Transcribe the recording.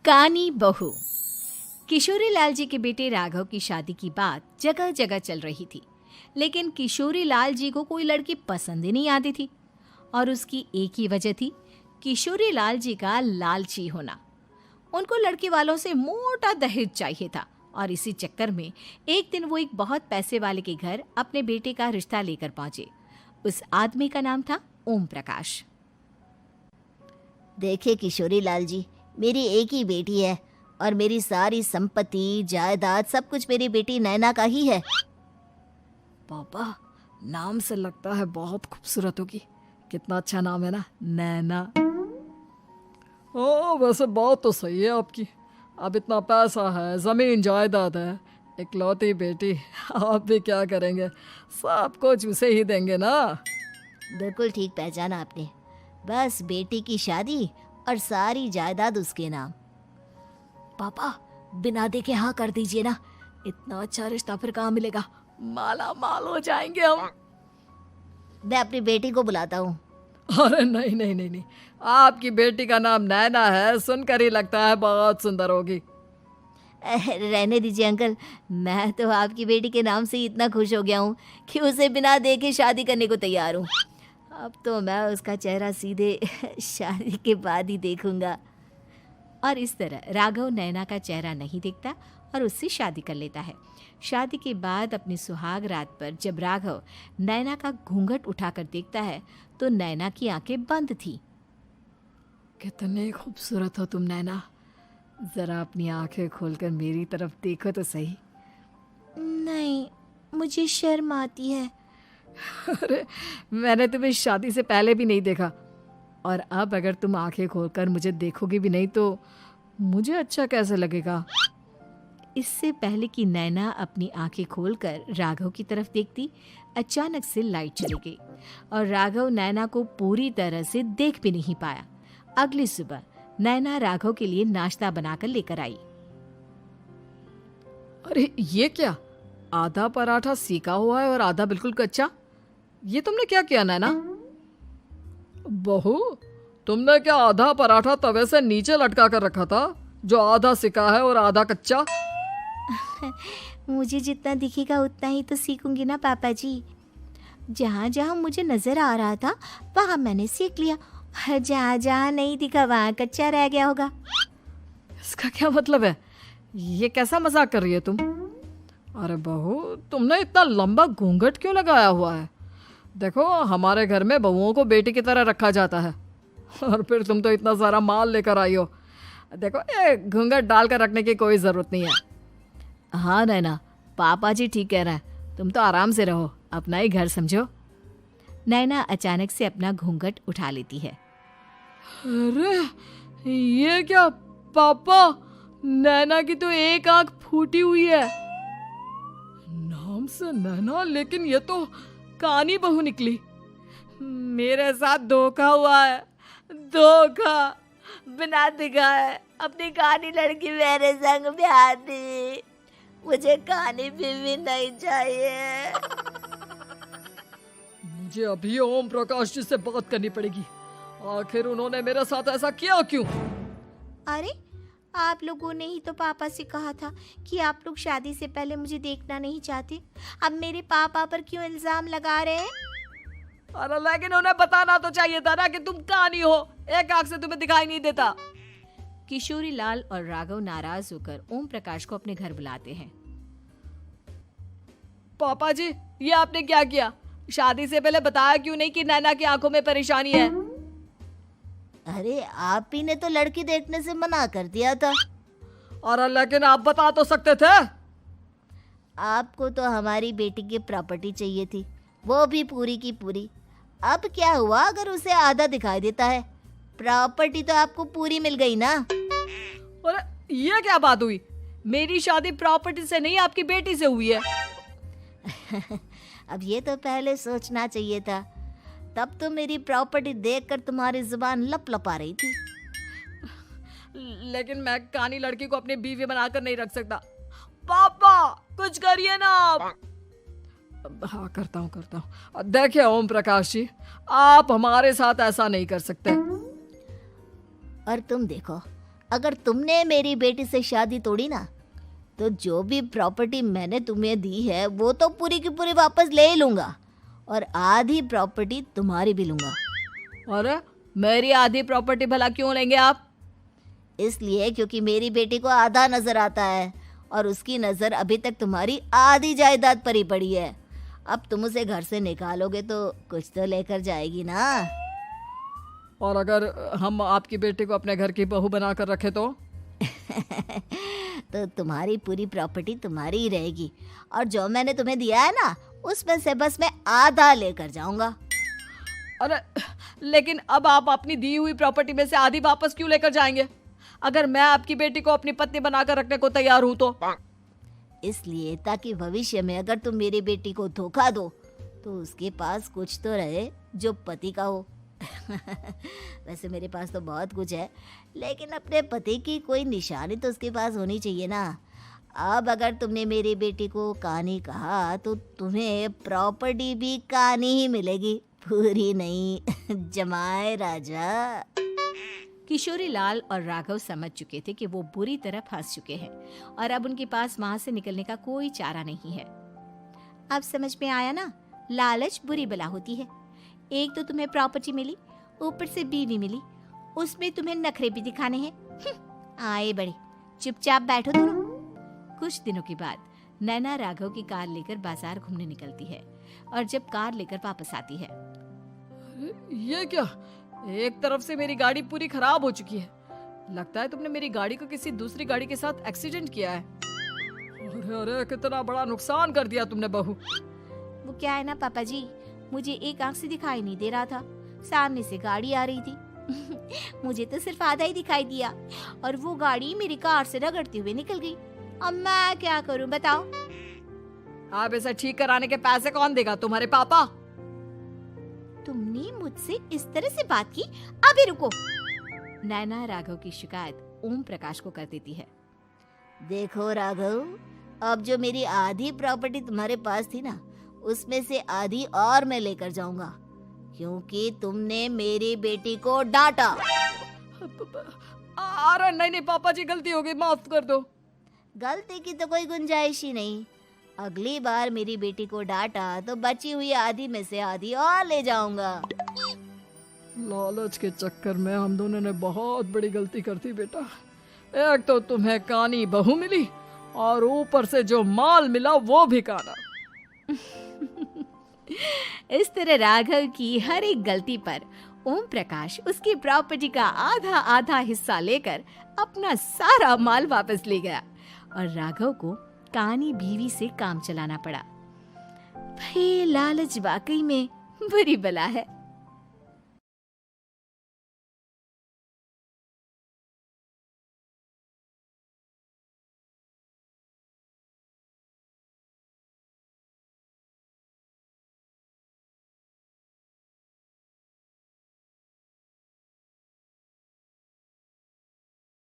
कानी बहू। किशोरी लाल जी के बेटे राघव की शादी की बात जगह जगह चल रही थी, लेकिन किशोरी लाल जी को कोई लड़की पसंद ही नहीं आती थी। और उसकी एक ही वजह थी, किशोरी लाल जी का लालची होना। उनको लड़के वालों से मोटा दहेज चाहिए था और इसी चक्कर में एक दिन वो एक बहुत पैसे वाले के घर अपने बेटे का रिश्ता लेकर पहुंचे। उस आदमी का नाम था ओम प्रकाश। देखे किशोरी लाल जी, मेरी एक ही बेटी है और मेरी सारी संपत्ति जायदाद सब कुछ मेरी बेटी नैना का ही है। पापा, नाम से लगता है बहुत खूबसूरत होगी। कितना अच्छा नाम है ना, नैना। ओ, वैसे बात तो सही है आपकी। अब इतना पैसा है, जमीन जायदाद है, इकलौती बेटी, आप भी क्या करेंगे? सब कुछ उसे ही देंगे ना। बिल्कुल ठीक पहचाना आपने। बस बेटी की शादी और सारी जायदाद उसके नाम। पापा, बिना देखे हाँ कर दीजिए ना। इतना अच्छा रिश्ता फिर कहाँ मिलेगा? माला माल हो जाएंगे हम। मैं अपनी बेटी को बुलाता हूँ। अरे नहीं नहीं नहीं नहीं, आपकी बेटी का नाम नैना है, सुनकर ही लगता है बहुत सुंदर होगी। रहने दीजिए अंकल, मैं तो आपकी बेटी के नाम से ही इतना खुश हो गया हूँ कि उसे बिना देखे शादी करने को तैयार हूँ। अब तो मैं उसका चेहरा सीधे शादी के बाद ही देखूंगा। और इस तरह राघव नैना का चेहरा नहीं देखता और उससे शादी कर लेता है। शादी के बाद अपनी सुहाग रात पर जब राघव नैना का घूंघट उठाकर देखता है तो नैना की आंखें बंद थी। कितनी खूबसूरत हो तुम नैना, जरा अपनी आंखें खोलकर मेरी तरफ देखो तो सही। नहीं, मुझे शर्म आती है। अरे, मैंने तुम्हें शादी से पहले भी नहीं देखा, और अब अगर तुम आंखें खोलकर मुझे देखोगी भी नहीं तो मुझे अच्छा कैसे लगेगा? इससे पहले कि नैना अपनी आंखें खोलकर राघव की तरफ देखती, अचानक से लाइट चली गई और राघव नैना को पूरी तरह से देख भी नहीं पाया। अगली सुबह नैना राघव के लिए नाश्ता बनाकर लेकर आई। अरे ये क्या, आधा पराठा सेका हुआ है और आधा बिल्कुल कच्चा। ये तुमने क्या किया नैना? बहू, तुमने क्या आधा पराठा तवे से नीचे लटका कर रखा था, जो आधा सेका है और आधा कच्चा? मुझे जितना दिखेगा उतना ही तो सीखूंगी ना पापा जी। जहाँ जहाँ मुझे नजर आ रहा था वहाँ मैंने सीख लिया, जहाँ जहाँ नहीं दिखा वहाँ कच्चा रह गया होगा। इसका क्या मतलब है? ये कैसा मजाक कर रही है तुम? अरे बहू, तुमने इतना लंबा घूंघट क्यों लगाया हुआ है? देखो, हमारे घर में बहुओं को बेटी की तरह रखा जाता है, और फिर तुम तो इतना सारा माल लेकर आई हो। देखो, ये घूंघट डालकर रखने की कोई ज़रूरत नहीं है। हाँ नैना, पापा जी ठीक कह रहे हैं, तुम तो आराम से रहो, अपना ही घर समझो। नैना अचानक से अपना घूंघट उठा लेती है। अरे ये क्या पापा, नैना की तो एक आंख फूटी हुई है। नाम से नैना, लेकिन ये तो कानी बहू निकली। मेरे साथ धोखा हुआ है, धोखा। बिना दिखाए अपनी कानी लड़की मेरे संग ब्याह दी। मुझे कानी बीवी नहीं चाहिए। मुझे अभी ओम प्रकाश जी से बात करनी पड़ेगी। आखिर उन्होंने मेरे साथ ऐसा किया क्यों? अरे, आप लोगों ने ही तो पापा से कहा था कि आप लोग शादी से पहले मुझे देखना नहीं चाहते। अब मेरे पापा पर क्यों इल्जाम लगा रहे हैं? अरे लेकिन उन्हें बताना तो चाहिए था ना कि तुम कानी हो, एक आंख से तुम्हें दिखाई नहीं देता। किशोरी लाल और राघव नाराज होकर ओम प्रकाश को अपने घर बुलाते हैं। पापा जी, ये आपने क्या किया? शादी से पहले बताया क्यों नहीं कि नैना की आंखों में परेशानी है? अरे, आप ही ने तो लड़की देखने से मना कर दिया था। और लेकिन आप बता तो सकते थे। आपको तो हमारी बेटी की प्रॉपर्टी चाहिए थी, वो भी पूरी की पूरी। अब क्या हुआ अगर उसे आधा दिखाई देता है? प्रॉपर्टी तो आपको पूरी मिल गई ना। अरे ये क्या बात हुई? मेरी शादी प्रॉपर्टी से नहीं, आपकी बेटी से हुई है। अब ये तो पहले सोचना चाहिए था, तब तो मेरी प्रॉपर्टी देखकर तुम्हारी जुबान लप लप आ रही थी। लेकिन मैं कानी लड़की को अपनी बीवी बनाकर नहीं रख सकता। पापा, कुछ करिए ना आप। हाँ, करता हूँ। देखिए ओम प्रकाश जी, आप हमारे साथ ऐसा नहीं कर सकते। और तुम देखो, अगर तुमने मेरी बेटी से शादी तोड़ी ना, तो जो भी प्रॉपर्टी मैंने तुम्हें दी है वो तो पूरी की पूरी वापस ले ही लूँगा, और आधी प्रॉपर्टी तुम्हारी भी लूँगा। अरे मेरी आधी प्रॉपर्टी भला क्यों लेंगे आप? इसलिए क्योंकि मेरी बेटी को आधा नजर आता है और उसकी नज़र अभी तक तुम्हारी आधी जायदाद पर ही पड़ी है। अब तुम उसे घर से निकालोगे तो कुछ तो लेकर जाएगी ना। और अगर हम आपकी बेटी को अपने घर की बहू बना कर रखे तो? तो तुम्हारी पूरी प्रॉपर्टी तुम्हारी ही रहेगी, और जो मैंने तुम्हें दिया है ना, उसमें से बस मैं आधा लेकर जाऊंगा। अरे लेकिन अब आप अपनी दी हुई प्रॉपर्टी में से आधी वापस क्यों लेकर जाएंगे? अगर मैं आपकी बेटी को अपनी पत्नी बनाकर रखने को तैयार हूं तो? इसलिए ताकि भविष्य में अगर तुम मेरी बेटी को धोखा दो तो उसके पास कुछ तो रहे जो पति का हो। वैसे मेरे पास तो बहुत कुछ है, लेकिन अपने पति की कोई निशानी तो उसके पास होनी चाहिए ना। अब अगर तुमने मेरी बेटी को कहानी कहा तो तुम्हें प्रॉपर्टी भी कहानी ही मिलेगी, पूरी नहीं। जमाए राजा। किशोरी लाल और राघव समझ चुके थे कि वो बुरी तरह फंस चुके हैं और अब उनके पास वहां से निकलने का कोई चारा नहीं है। अब समझ में आया ना, लालच बुरी बला होती है। एक तो तुम्हें प्रॉपर्टी मिली, ऊपर से बीवी मिली, उसमें तुम्हें नखरे भी दिखाने हैं। आए बड़े, चुपचाप बैठो दोनों। कुछ दिनों के बाद नैना राघव की कार लेकर बाजार घूमने निकलती है और जब कार लेकर वापस आती है, ये क्या? एक तरफ से मेरी गाड़ी पूरी खराब हो चुकी है। लगता है तुमने मेरी गाड़ी को किसी दूसरी गाड़ी के साथ एक्सीडेंट किया है। अरे अरे कितना बड़ा नुकसान कर दिया तुमने बहू। वो क्या है ना पापा जी, मुझे एक आंख से दिखाई नहीं दे रहा था, सामने से गाड़ी आ रही थी। मुझे तो सिर्फ आधा ही दिखाई दिया और वो गाड़ी मेरी कार से रगड़ते हुए निकल गई। अब मैं क्या करूं बताओ? आप इसे ठीक कराने के पैसे कौन देगा? तुम्हारे पापा? तुमने मुझसे इस तरह से बात की? अभी रुको। नैना राघव की शिकायत ओम प्रकाश को कर देती है। देखो राघव, अब जो मेरी आधी प्रॉपर्टी तुम्हारे पास थी ना, उसमें से आधी और मैं लेकर जाऊंगा, क्योंकि तुमने मेरी बेटी को डांटा। अरे नहीं नहीं पापा जी, गलती हो गई, माफ कर दो। गलती की तो कोई गुंजाइश ही नहीं। अगली बार मेरी बेटी को डांटा तो बची हुई आधी में से आधी और ले जाऊंगा। लालच के चक्कर में हम दोनों ने बहुत बड़ी गलती कर दी बेटा। एक तो तुम्हें कानी बहू मिली और ऊपर से जो माल मिला वो भी काना। इस तरह राघव की हर एक गलती पर ओम प्रकाश उसकी प्रॉपर्टी का आधा आधा हिस्सा लेकर अपना सारा माल वापस ले गया और राघव को कानी बीवी से काम चलाना पड़ा। भाई लालच वाकई में बुरी बला है।